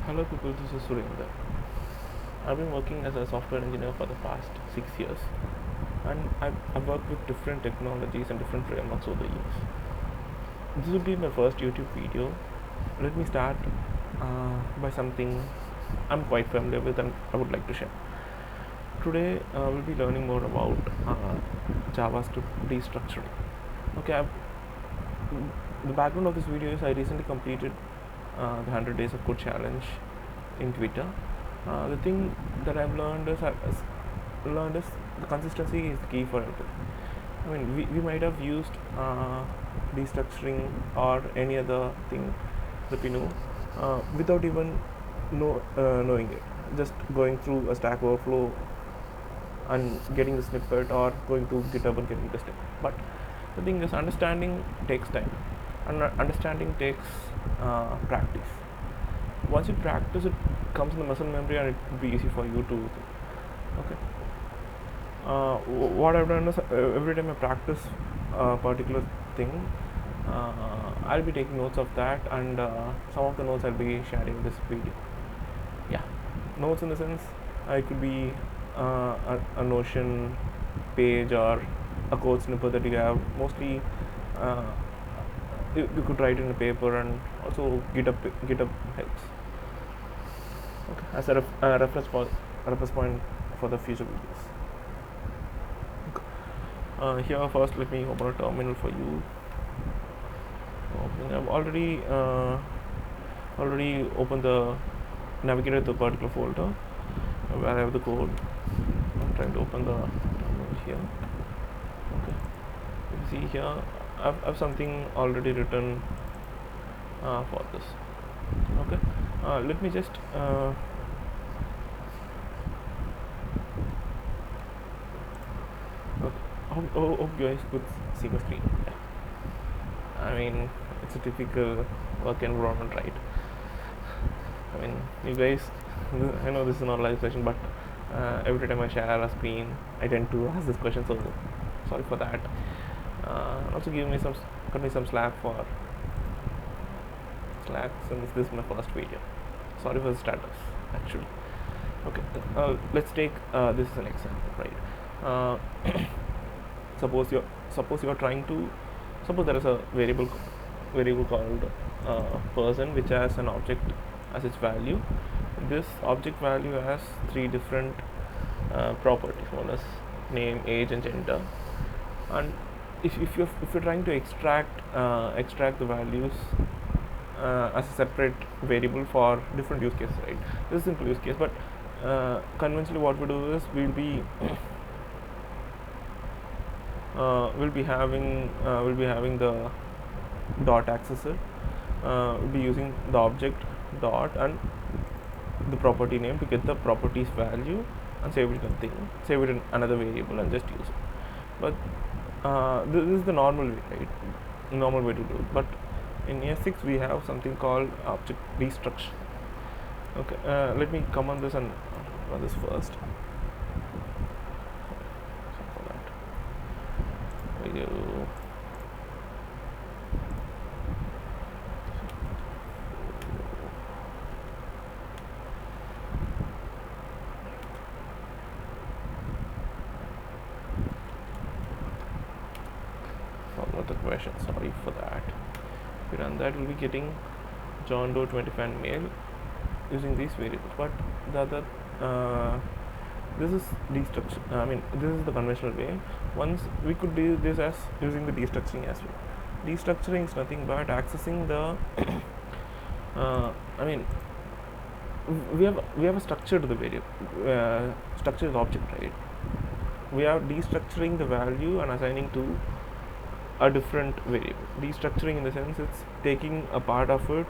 Hello people, this is Surinder. I've been working as a software engineer for the past 6 years, and I've worked with different technologies and different frameworks over the years. This will be my first YouTube video. Let me start by something I'm quite familiar with and I would like to share. Today we'll be learning more about JavaScript destructuring. Okay, the background of this video is I recently completed the 100 days of code challenge in Twitter. The thing that I've learned is the consistency is the key for everything. I mean, we might have used destructuring or any other thing that we know without even knowing it. Just going through a Stack Overflow and getting the snippet, or going to GitHub and getting the snippet. But the thing is, understanding takes time, and understanding takes practice. Once you practice, it comes in the muscle memory, and it will be easy for you to think. Okay. What I've done is every time I practice a particular thing, I'll be taking notes of that, and some of the notes I'll be sharing in this video. Yeah, notes in the sense it could be a Notion page or a code snippet that you have. Mostly you could write in a paper, and also GitHub helps. Okay, as a reference point for the future videos. Okay. Here first, let me open a terminal for you. I've already opened the navigated the particular folder where I have the code. I'm trying to open the terminal here. Okay, you see here I have something already written for this. Okay, let me just hope you guys could see the screen. Yeah. I mean, it's a typical work environment, right? I mean, you guys, I know this is not a live session, but every time I share a screen, I tend to ask this question, so sorry for that. Also cut me some slack since this is my first video. Sorry for the status, actually. Okay, let's take this as an example, right? Suppose there is a variable called person, which has an object as its value. This object value has three different properties. One is name, age, and gender. And if you're trying to extract the values as a separate variable for different use cases, right? This is a simple use case, but conventionally what we do is we'll be having the dot accessor. We'll be using the object dot and the property name to get the property's value and save it in another variable and just use it. But this is the normal way, right? Normal way to do it. But in ES6 we have something called object destruction. Okay, let me come on this and run this first. Forgot the question, sorry for that. If we run that, we'll be getting John Doe 25 mail using these variables. But the other this is destruction. I mean, this is the conventional way. Once we could do this as using the destructuring as well. Destructuring is nothing but accessing the I mean, we have a structure to the variable, structure to the object, right? We are destructuring the value and assigning to a different variable. Destructuring in the sense it's taking a part of it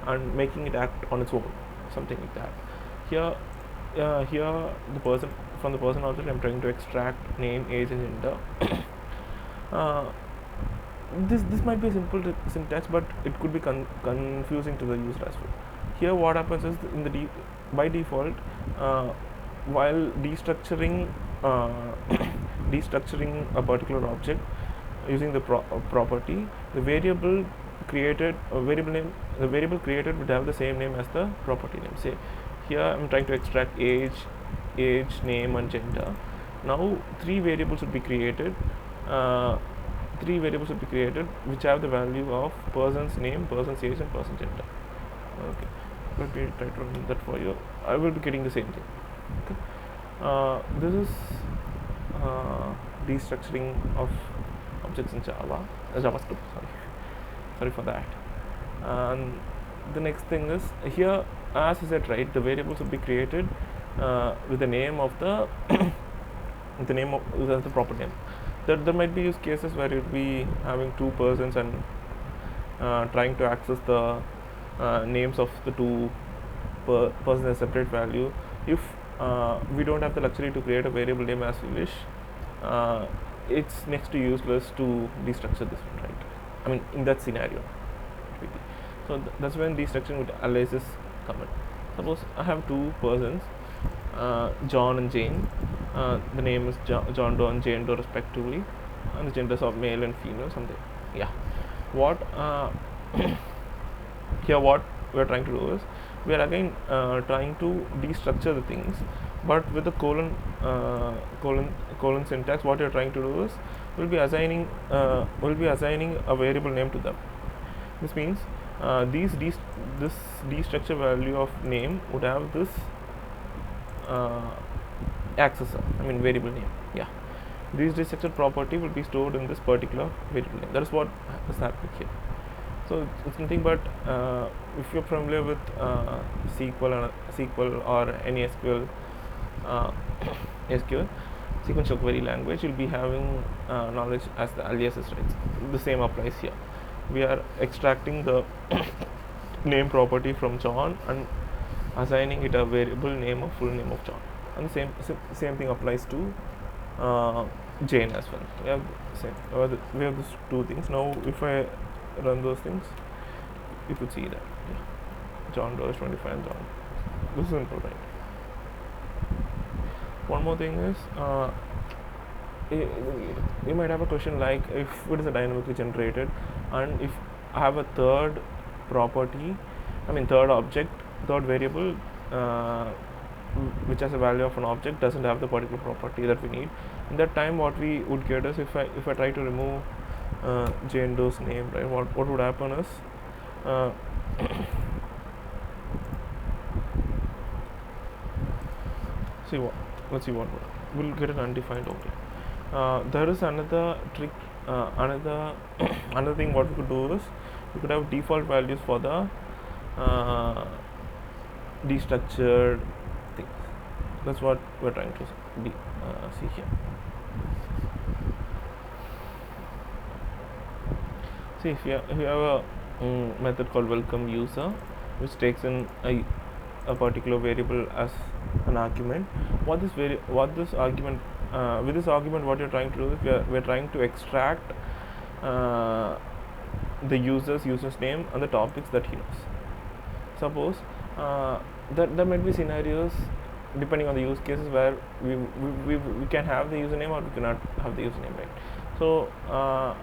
and making it act on its own, something like that. Here the person, from the person object, I'm trying to extract name, age, and gender. This might be a simple syntax, but it could be confusing to the user as well. Here what happens is by default, while destructuring a particular object using the property, the variable name the variable created would have the same name as the property name. Say here I'm trying to extract age, name, and gender. Now three variables would be created. Which have the value of person's name, person's age, and person's gender. Okay, let me try to run that for you. I will be getting the same thing. Okay, this is destructuring of objects in JavaScript. Sorry for that. And the next thing is here, as I said, right, the variables will be created with the name of the the name of the proper name. There might be use cases where you'll be having two persons and trying to access the names of the two persons as separate value. If we don't have the luxury to create a variable name as we wish, it's next to useless to destructure this one, right? I mean, in that scenario. So that's when destructuring with aliases come in. Suppose I have two persons, John and Jane. The name is John Doe and Jane Doe respectively, and the genders are male and female, something. Yeah. What here what we are trying to do is we are again trying to destructure the things, but with the colon syntax. What you are trying to do is we'll be assigning a variable name to them. This means this destructure value of name would have this accessor, I mean variable name. Yeah, this destructured property will be stored in this particular variable name. That is what is happening here. So it's nothing but if you're familiar with SQL or any SQL sequential query language, you'll be having knowledge as the aliases, right? The same applies here. We are extracting the name property from John and assigning it a variable name of full name of John, and the same thing applies to Jane as well. We have these two things. Now if I run those things, you could see that John Doe is 25 and John. This is simple, right? One more thing is you might have a question like, if it is a dynamically generated and if I have a third property, I mean third variable which has a value of an object, doesn't have the particular property that we need. In that time, what we would get is if I try to remove Jane Doe's name, right, what would happen is let's see what we'll get an undefined object. There is another trick, another thing what we could do is we could have default values for the destructured things. That's what we're trying to see here. See, if you have a method called welcome user, which takes in a particular variable as an argument. With this argument, what you're trying to do is we're trying to extract the user's name and the topics that he knows. Suppose there might be scenarios depending on the use cases where we can have the username or we cannot have the username, right? So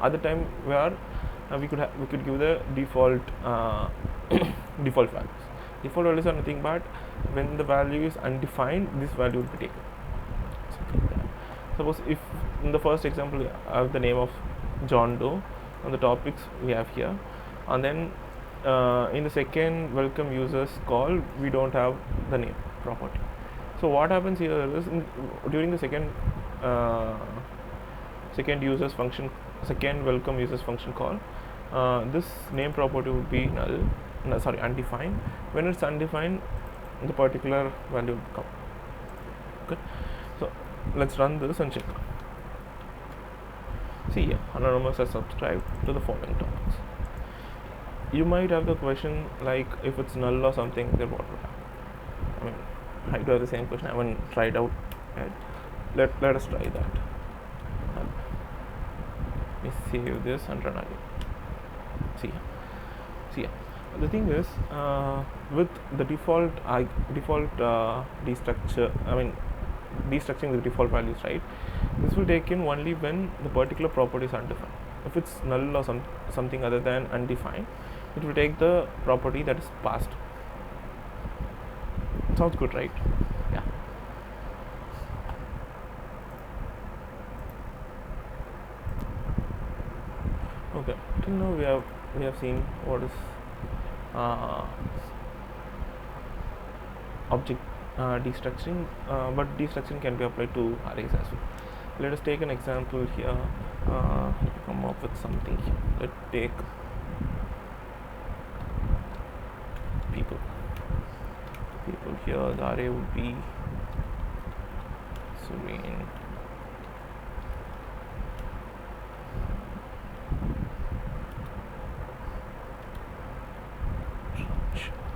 at the time where we could give the default default values. Default values are nothing but when the value is undefined, this value will be taken. Suppose if in the first example I have the name of John Doe and the topics we have here, and then in the second welcome users call we don't have the name property. So what happens here is during the second welcome users function call, this name property would be undefined. When it's undefined, the particular value will come. Okay, so let's run this and check. See here, Anonymous has subscribed to the following topics. You might have the question like, if it's null or something, then what would happen? I mean, I do have the same question. I haven't tried out yet. Let us try that. Let me save this and run again. See here. The thing is, with the default destructure, I mean destructuring the default values, right? This will take in only when the particular property is undefined. If it's null or something other than undefined, it will take the property that is passed. Sounds good, right? Yeah. Okay, till now we have seen what is uh, object destructuring, but destructuring can be applied to arrays as well. Let us take an example here. Come up with something here. Let's take people. People here. The array would be Serene.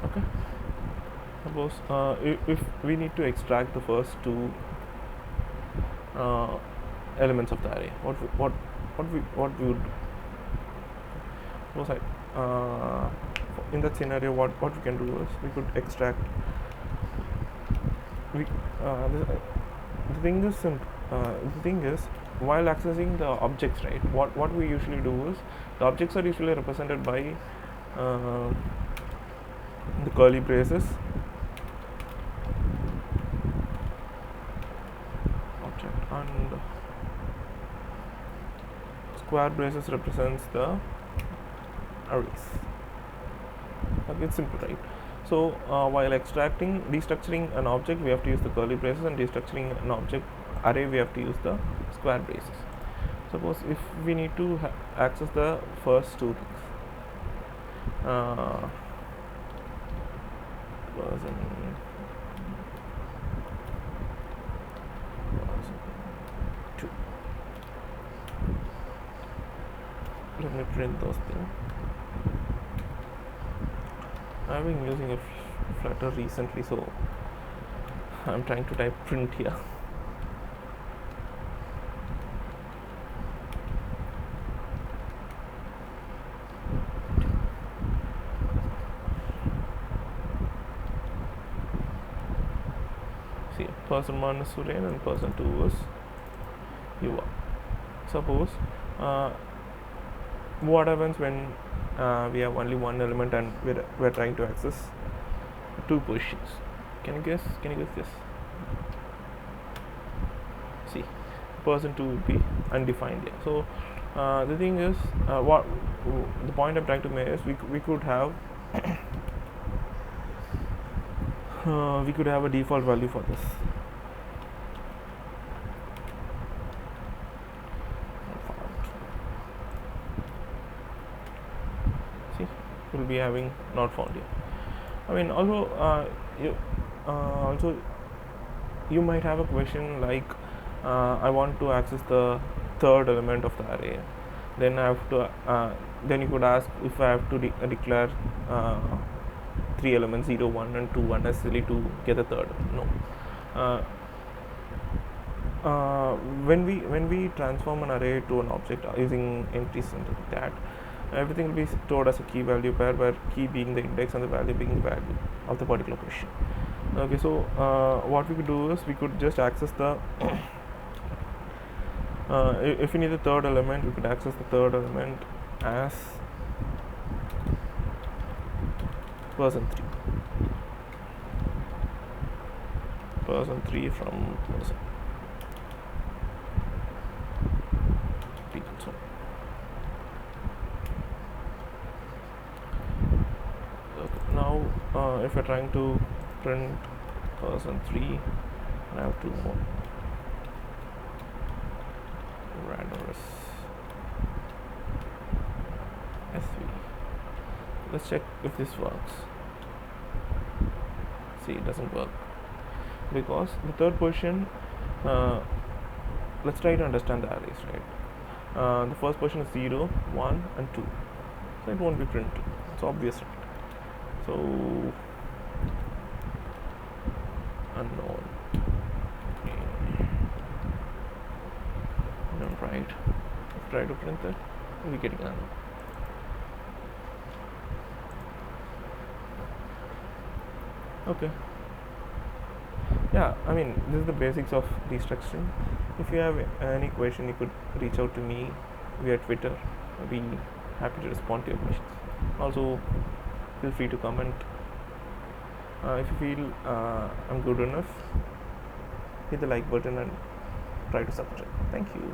Okay. Suppose if we need to extract the first two elements of the array, what we would suppose in that scenario, what we can do is we could extract. The thing is while accessing the objects, right? What we usually do is the objects are usually represented by the curly braces. Object and square braces represents the arrays. Okay, it's simple, right? So while destructuring an object, we have to use the curly braces, and destructuring an object array, we have to use the square braces. Suppose if we need to access the first two things, person 2. Let me print those things. I've been using a Flutter recently, so I'm trying to type print here. See, person 1 is Suren and person 2 is Yuva. Suppose what happens when we have only one element and we're trying to access two positions? Can you guess this? See, person 2 would be undefined here. So the thing is, what the point I'm trying to make is we could have we could have a default value for this. See, we'll be having not found here. I mean, also you might have a question like, I want to access the third element of the array. Then I have to. Then you could ask if I have to declare 3 elements 0, 1 and 2 unnecessarily to get the third. No. When we transform an array to an object using empties and that, everything will be stored as a key value pair, where key being the index and the value being the value of the particular position. Okay, so what we could do is we could just access the if we need the third element, we could access the third element as person 3 from person people. So okay, now if we're trying to print person 3, I have two more randomness SV. Let's check if this works. See, it doesn't work because the third position, let's try to understand the arrays, right? The first position is 0, 1 and 2, so it won't be printed. It's obvious, right? So unknown. Right, try to print that, we're getting unknown. Okay, yeah, I mean, this is the basics of destructuring. If you have any question, you could reach out to me via Twitter. I'll be happy to respond to your questions. Also, feel free to comment. If you feel I'm good enough, hit the like button and try to subscribe. Thank you.